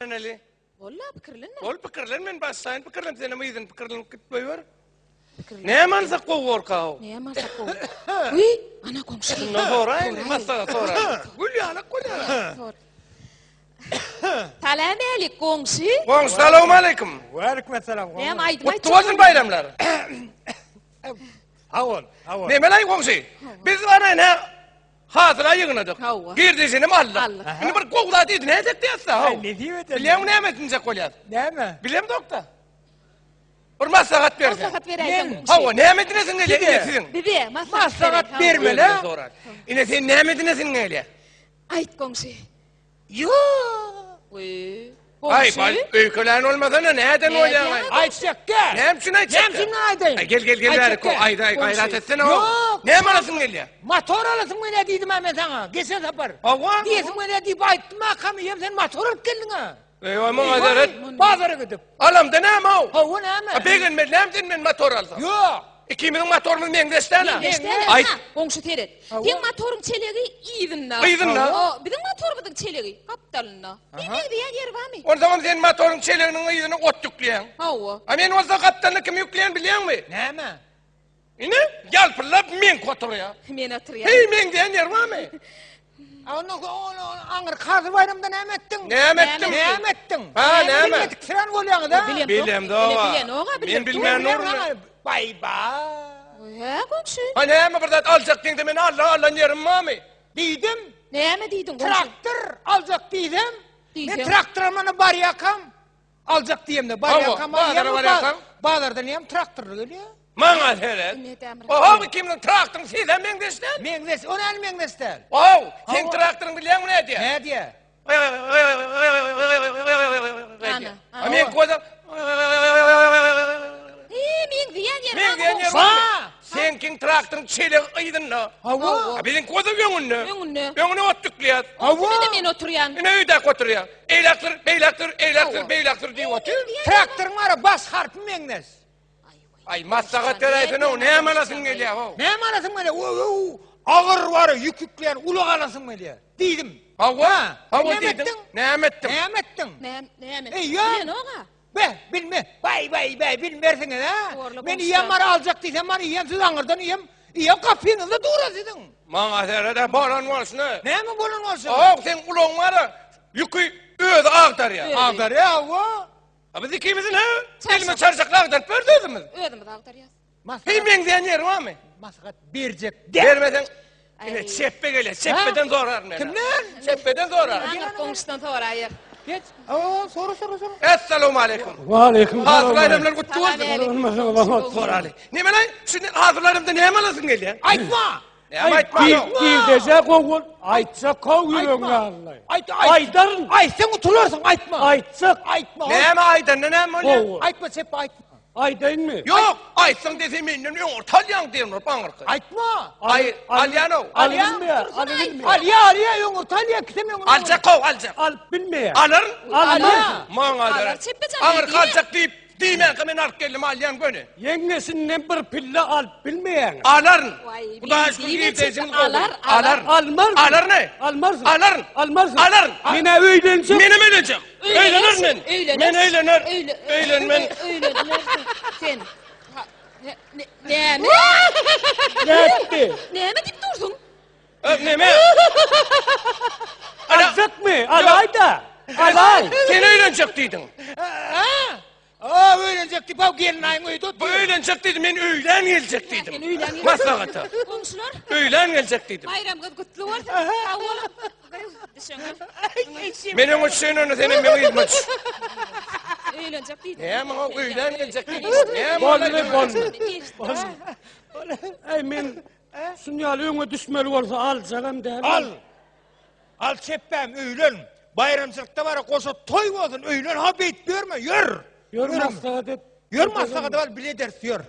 Ali. Vallahi pikirlenme. Ol pikirlen men başlayın pikirlen seni mıydın pikirlen gitmeyi var. Ne malsa kovur kav. Ne malsa kovur. Uy, ana komşu. Ne sonra masa sonra. Gül yana. Salam alik komşu. Selamun aleyküm. Ve aleykümselam. Ne aydım Kutlu olsun bayramlar. Havol. Ne melay komşu? Biz ana ne? Hatıra yığınadık. Hava. Girdiğini Allah. Allah. Şimdi bir kovla dedi ne edek diyse ha. Ne diyor edin? Bilem ne emetince kolyat. Ne mi? Bilem dokta. Bir maslahat versin. Maslahat vereyim Men- komşu. Hava ne emetinizin öyle Gide. sizin. Bibi, Maslahat vereyim. verme la. Yine sen ne emetinizin öyle. Ayt komşu. Yo. Uy. Ay Komşu. bal öykülen olmadan neden Ne oynayan? diyor? Aytacak gel. Ne hemşin ayçak? Hemşin aydayım. Gel Ayçak ver. gel. Ayda gayret etsene o. Yok. Ne emanasın öyle? Motor alasın mı ne dedim ben sana? Geçen sefer. Hava. Diyesin mi ne deyip ayttım akşam yem sen motor alıp geldin ha. Eyvah mazeret. Pazara gidip. Alam da ne o? Hava ne mi? Pegen ben nemdin men motor aldım. Yok. İkimizin motorumuz mengdeştene. Beşten Ay. komşu teret. Hava. Din motorun çeleği iyivinna. İyivinna? O, bizim motor bizim çeleği kaptalına. Ne diyen yer var mı? O zaman sen motorun çeleğinin iyini ot yükleyen. Hava. Amen o zaman kaptanı kim yükleyen biliyor musun? Ne mi? Yine gel fırlap men koturuyor. Men atırıyor. Hey men diyen yer var mı? Onu angır kazı bayramda ne ettin? Ne emettin? Ne ettin? Ha, ne emet? Bilmedik sıran oluyor da. Bilem de o var. Bilen o var. Ben bilmem ne olur. Bay bay. Ya komşu. Ha ne mi burada alacaktın da ben Allah yerim mami. Dedim. Ne mi dedin komşu? Traktör alacak dedim. Dedim. Ne traktör amanı bari yakam. Alacak diyeyim de bari Hava, yakam. bazara bari yakam. Bazarda neyim traktör geliyor. Mana seret. Ne demir? Oha bu kimin traktörün sizden mengdeşten? Mengdes, o ne mengdesler? Oha sen Hava. traktörün biliyor musun ne diye? Ne diye? Ana. Amen koza. Men diyen yer Men diyen yer var. var. Ha! Sen kin traktörün çeleği aydın la. Hava. Bizim koza yönünü. Yönünü. Yönünü ottuklayat. Komşu ne de men oturuyan? Yine öyle koturuyor. Eylaktır diye oturuyor. Traktörün var ya, bas harfi mengdes. Ay maslahat vereysen o ne emanasın geliyor o. Ne manasın böyle? Ağır var ya, yük yükleyen ulak alasın böyle. Dedim. Hava. Hava Ne dedin. ettin? Ne emettin? Ne ettin? Ne mi? Ey ya. Bilen o var. Be bilme. Bay bilmersin ha. Doğru, Ben komşu. iyem var alacak diysem bana iyem siz angırdan iyem kapıyınızda doğrasıydın. Mana serede baran varsın ha. Ne mi bunun olsun? Oha sen ulağın var ya. Yükü öyle ağdır ya. Öyle. Ağır ya o. Abi ikimizin ha. Çarşaf. Elime çarşakla ağdır pördürdünüz. Ödüm dağıtır ya. Hey men diyen yer var mı? Masakat verecek. Vermeden. Ay. Yine çeppe gele. Çeppeden zorar beni. Kimden? Çeppeden zorar. Ana komşudan torayır. Geç. Oo soru. Esselamu aleyküm. Aleyküm Hazırlarımdan kutlu olsun. Selam Sor Ali. Ne mi lan? Şimdi hazırlarımda ne emanasın geliyor? Aytma. Ne aytma yok. Gidecek oğul. Aytsak kovuyorsun ya Allah. Aydarın. Ay sen utularsın aytma. Aytsak. Aytma. Ne mi aydın ne mi öyle? Oğul. Aytma çep aytma. Aydın mı? Yok. Aytsın desem benim yok. Talyan diyorum. Bangırkı. Aytma. Ay, Alyano. Alın mı? Alın mı? Aliya yumurtalıya kitemiyorum. Alacak kov alacak. Al bilmeye. Alırın. Almaz. Mana Alır, der. çeppecen Ağır değil mi? kalacak deyip Diymen kimin ark geldim alyan gönü. Yengesinden bir pille al bilmeyen. Aların. Vay, Bu da bildiği şu ve giytecin çepe alar, alar. Almaz. Alır ne? Almaz. Alırın. Almaz. Alırın. Yine öğlenecek. Benim öleceğim. Eğlenir men. Men eğlenir. Eğlenmen. Eğlenir. Sen. Ne mi? Ne etti? Ne mi deyip durdun? Ne mi? Alacak mı? Alay da. Alay. Sen eğlenecektiydin. Aa öğrenecek tip av gelin ayın uydu. Bu eğlenecektiydin. Ben öğlen gelecektim. Maslakata. Komşular. Öğlen gelecektim. Bayram kutlu olsun. Sağ olun. Benim o şeyin önü senin beni yılmaç. Eğlenecek değil. Ne ama o öğlen gelecektim. Ne ama Bollu. Ey men sunyal öňe düşmeli bolsa alacağım der. Al. Al çepem öğlen. Bayramçılıkta var ya koşu toy olsun öğlen ha beyt görme yür. Yormazsa da Yür maslakada var bile ders yür.